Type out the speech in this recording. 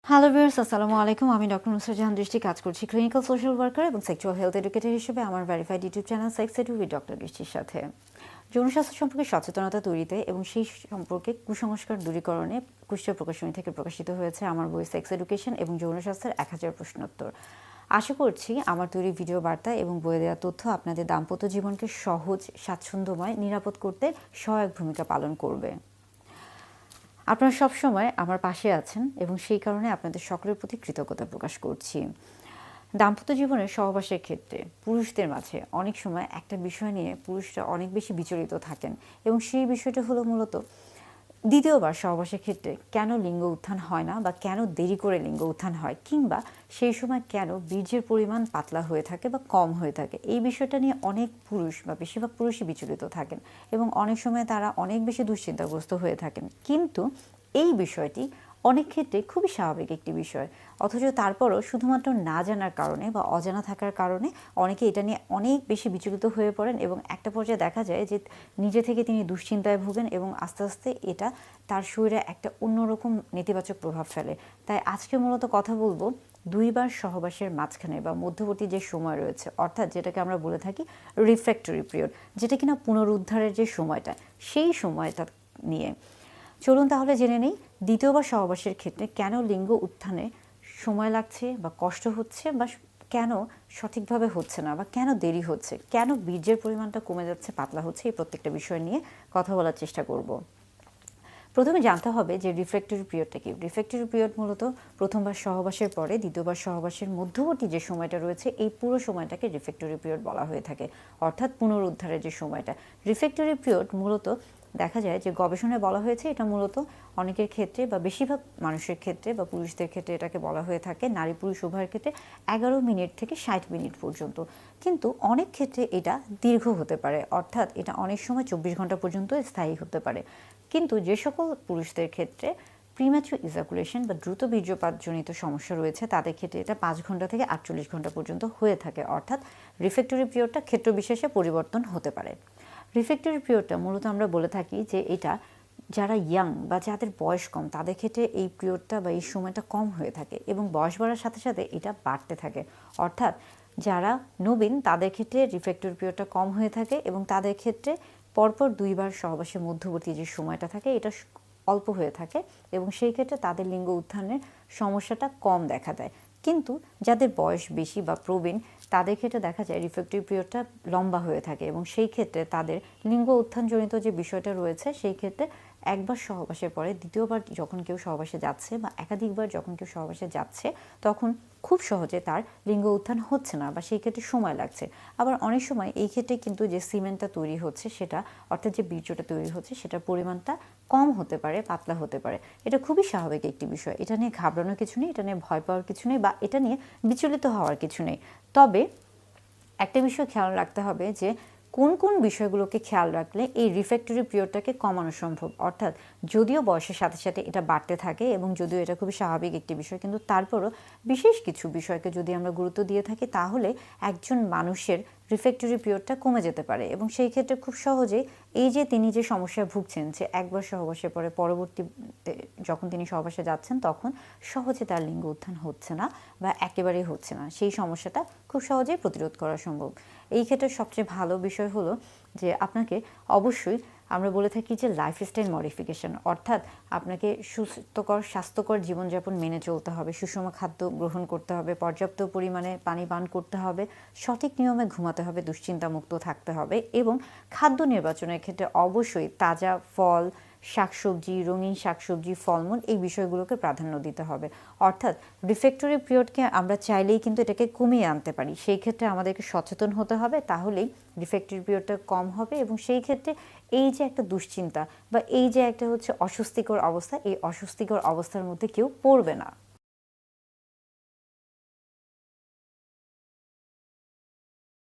Hello viewers, আসসালামু আলাইকুম। আমি ডক্টর নুসরাত জাহান দৃষ্টি, কাজ করছি ক্লিনিক্যাল সোশ্যাল ওয়ার্কার এবং সেক্সুয়াল হেলথ এডুকেটর হিসেবে আমার verified YouTube channel sex edu with doctor দৃষ্টির সাথে যৌন স্বাস্থ্য সম্পর্কে সচেতনতা তৈরিতে এবং সেই সম্পর্কে কুসংস্কার দূরীকরণে কুষ্টিয়া প্রকাশনী থেকে প্রকাশিত হয়েছে আমার বই সেক্স এডুকেশন এবং যৌন স্বাস্থ্যের 1000 প্রশ্নোত্তর। আশা করছি আমার তৈরি ভিডিও বার্তা এবং বইয়ে দেওয়া তথ্য আপনাদের দাম্পত্য জীবনকে সহজ, স্বাচ্ছন্দ্যময়, নিরাপদ করতে সহায়ক ভূমিকা পালন করবে। আপনারা সবসময় আমার পাশে আছেন এবং সেই কারণে আপনাদের সকলের প্রতি কৃতজ্ঞতা প্রকাশ করছি। দাম্পত্য জীবনের সহবাসের ক্ষেত্রে পুরুষদের মাঝে অনেক সময় একটা বিষয় নিয়ে পুরুষরা অনেক বেশি বিচলিত থাকেন এবং সেই বিষয়টা হলো মূলত দ্বিতীয়বার সহবাসের ক্ষেত্রে কেন লিঙ্গ উত্থান হয় না বা কেন দেরি করে লিঙ্গ উত্থান হয়, কিংবা সেই সময় কেন বীর্যের পরিমাণ পাতলা হয়ে থাকে বা কম হয়ে থাকে। এই বিষয়টা নিয়ে অনেক পুরুষ বা বেশিরভাগ পুরুষই বিচলিত থাকেন এবং অনেক সময় তারা অনেক বেশি দুশ্চিন্তাগ্রস্ত হয়ে থাকেন। কিন্তু এই বিষয়টি অনেক ক্ষেত্রে খুবই স্বাভাবিক একটি বিষয়, অথচ তারপরও শুধুমাত্র না জানার কারণে বা অজানা থাকার কারণে অনেকে এটা নিয়ে অনেক বেশি বিচলিত হয়ে পড়েন এবং একটা পর্যায়ে দেখা যায় যে নিজে থেকে তিনি দুশ্চিন্তায় ভোগেন এবং আস্তে আস্তে এটা তার শরীরে একটা অন্যরকম নেতিবাচক প্রভাব ফেলে। তাই আজকে মূলত কথা বলবো দুইবার সহবাসের মাঝখানে বা মধ্যবর্তী যে সময় রয়েছে, অর্থাৎ যেটাকে আমরা বলে থাকি রিফ্র্যাক্টরি পিরিয়ড, যেটা কিনা পুনরুদ্ধারের যে সময়টা, সেই সময়টা নিয়ে। চলুন তাহলে জেনে নেই দ্বিতীয়বার সহবাসের ক্ষেত্রে কেন লিঙ্গ উত্থানে সময় লাগছে বা কষ্ট হচ্ছে, বা কেন সঠিকভাবে হচ্ছে না, বা কেন দেরি হচ্ছে, কেন বীর্যের পরিমাণটা কমে যাচ্ছে, পাতলা হচ্ছে, এই প্রত্যেকটা বিষয় নিয়ে কথা বলার চেষ্টা করব। প্রথমে জানতে হবে যে রিফ্র্যাক্টরি পিরিয়ডটা কি। রিফ্র্যাক্টরি পিরিয়ড মূলত প্রথমবার সহবাসের পরে দ্বিতীয়বার সহবাসের মধ্যবর্তী যে সময়টা রয়েছে, এই পুরো সময়টাকে রিফ্র্যাক্টরি পিরিয়ড বলা হয়ে থাকে, অর্থাৎ পুনরুদ্ধারের যে সময়টা। রিফ্র্যাক্টরি পিরিয়ড মূলত দেখা যায় যে গবেষণায় বলা হয়েছে এটা মূলত অনেকের ক্ষেত্রে বা বেশিরভাগ মানুষের ক্ষেত্রে বা পুরুষদের ক্ষেত্রে এটাকে বলা হয়ে থাকে, নারী পুরুষ উভয়ের ক্ষেত্রে 11 মিনিট থেকে 60 মিনিট পর্যন্ত। কিন্তু অনেক ক্ষেত্রে এটা দীর্ঘ হতে পারে, অর্থাৎ এটা অনেক সময় 24 ঘন্টা পর্যন্ত স্থায়ী হতে পারে। কিন্তু যে সকল পুরুষদের ক্ষেত্রে প্রিম্যাচুর ইজাকুলেশন বা দ্রুত বীর্যপাতজনিত সমস্যা রয়েছে, তাদের ক্ষেত্রে এটা 5 ঘন্টা থেকে 48 ঘন্টা পর্যন্ত হয়ে থাকে, অর্থাৎ রিফ্র্যাক্টরি পিরিয়ডটা ক্ষেত্র বিশেষে পরিবর্তন হতে পারে। রিফ্র্যাক্টরি পিরিয়ডটা মূলত আমরা বলে থাকি যে এটা যারা ইয়াং বা যাদের বয়স কম তাদের ক্ষেত্রে এই পিরিয়ডটা বা এই সময়টা কম হয়ে থাকে এবং বয়স বাড়ার সাথে সাথে এটা বাড়তে থাকে, অর্থাৎ যারা নবীন তাদের ক্ষেত্রে রিফ্র্যাক্টরি পিরিয়ডটা কম হয়ে থাকে এবং তাদের ক্ষেত্রে পরপর দুইবার সহবাসের মধ্যবর্তী যে সময়টা থাকে এটা অল্প হয়ে থাকে এবং সেই ক্ষেত্রে তাদের লিঙ্গ উত্থানের সমস্যাটা কম দেখা দেয়। কিন্তু যাদের বয়স বেশি বা প্রবীণ তাদের ক্ষেত্রে দেখা যায় রিফ্র্যাক্টরি পিরিয়ডটা লম্বা হয়ে থাকে এবং সেই ক্ষেত্রে তাদের লিঙ্গ উত্থানজনিত যে বিষয়টা রয়েছে, সেই ক্ষেত্রে একবার সহবাসের পরে দ্বিতীয়বার যখন কেউ সহবাসে যাচ্ছে বা একাধিকবার যখন কেউ সহবাসে যাচ্ছে, তখন খুব সহজে তার লিঙ্গ উত্থান হচ্ছে না বা সেই ক্ষেত্রে সময় লাগছে। আবার অনেক সময় এই ক্ষেত্রে কিন্তু যে সিমেন্টটা তৈরি হচ্ছে সেটা, অর্থাৎ যে বীর্যটা তৈরি হচ্ছে সেটার পরিমাণটা কম হতে পারে, পাতলা হতে পারে। এটা খুবই স্বাভাবিক একটি বিষয়, এটা নিয়ে ঘাবড়ানোর কিছু নেই, এটা নিয়ে ভয় পাওয়ার কিছু নেই বা এটা নিয়ে বিচলিত হওয়ার কিছু নেই। তবে একটা বিষয় খেয়াল রাখতে হবে যে কোন কোন বিষয়গুলোকে খেয়াল রাখলে এই রিফ্র্যাক্টরি পিরিয়ডটাকে কমানো সম্ভব, অর্থাৎ যদিও বয়সের সাথে সাথে এটা বাড়তে থাকে এবং যদিও এটা খুবই স্বাভাবিক একটি বিষয়, কিন্তু তারপরও বিশেষ কিছু বিষয়কে যদি আমরা গুরুত্ব দিয়ে থাকি তাহলে একজন মানুষের রিফ্র্যাক্টরি পিরিয়ডটা কমে যেতে পারে এবং সেই ক্ষেত্রে খুব সহজেই এই যে তিনি যে সমস্যায় ভুগছেন যে একবার সহবাসের পরে পরবর্তীতে যখন তিনি সহবাসে যাচ্ছেন তখন সহজে তার লিঙ্গ উত্থান হচ্ছে না বা একেবারেই হচ্ছে না, সেই সমস্যাটা খুব সহজেই প্রতিরোধ করা সম্ভব। এই ক্ষেত্রে সবচেয়ে ভালো বিষয় হলো যে আপনাকে অবশ্যই আমরা বলে থাকি যে লাইফস্টাইল মডিফিকেশন, অর্থাৎ আপনাকে স্বাস্থ্যকর জীবনযাপন মেনে চলতে হবে, সুষম খাদ্য গ্রহণ করতে হবে, পর্যাপ্ত পরিমাণে পানি পান করতে হবে, সঠিক নিয়মে ঘুমাতে হবে, দুশ্চিন্তামুক্ত থাকতে হবে এবং খাদ্য নির্বাচনের ক্ষেত্রে অবশ্যই তাজা ফল, শাকসবজি, রঙিন শাকসবজি, ফলমূল, এই বিষয়গুলোকে প্রাধান্য দিতে হবে। অর্থাৎ রিফ্র্যাক্টরি পিরিয়ডকে আমরা চাইলেই কিন্তু এটাকে কমিয়ে আনতে পারি, সেই ক্ষেত্রে আমাদেরকে সচেতন হতে হবে, তাহলেই রিফ্র্যাক্টরি পিরিয়ডটা কম হবে এবং সেই ক্ষেত্রে এই যে একটা দুশ্চিন্তা বা এই যে একটা অস্বস্তিকর অবস্থা, এই অস্বস্তিকর অবস্থার মধ্যে কেউ পড়বে না।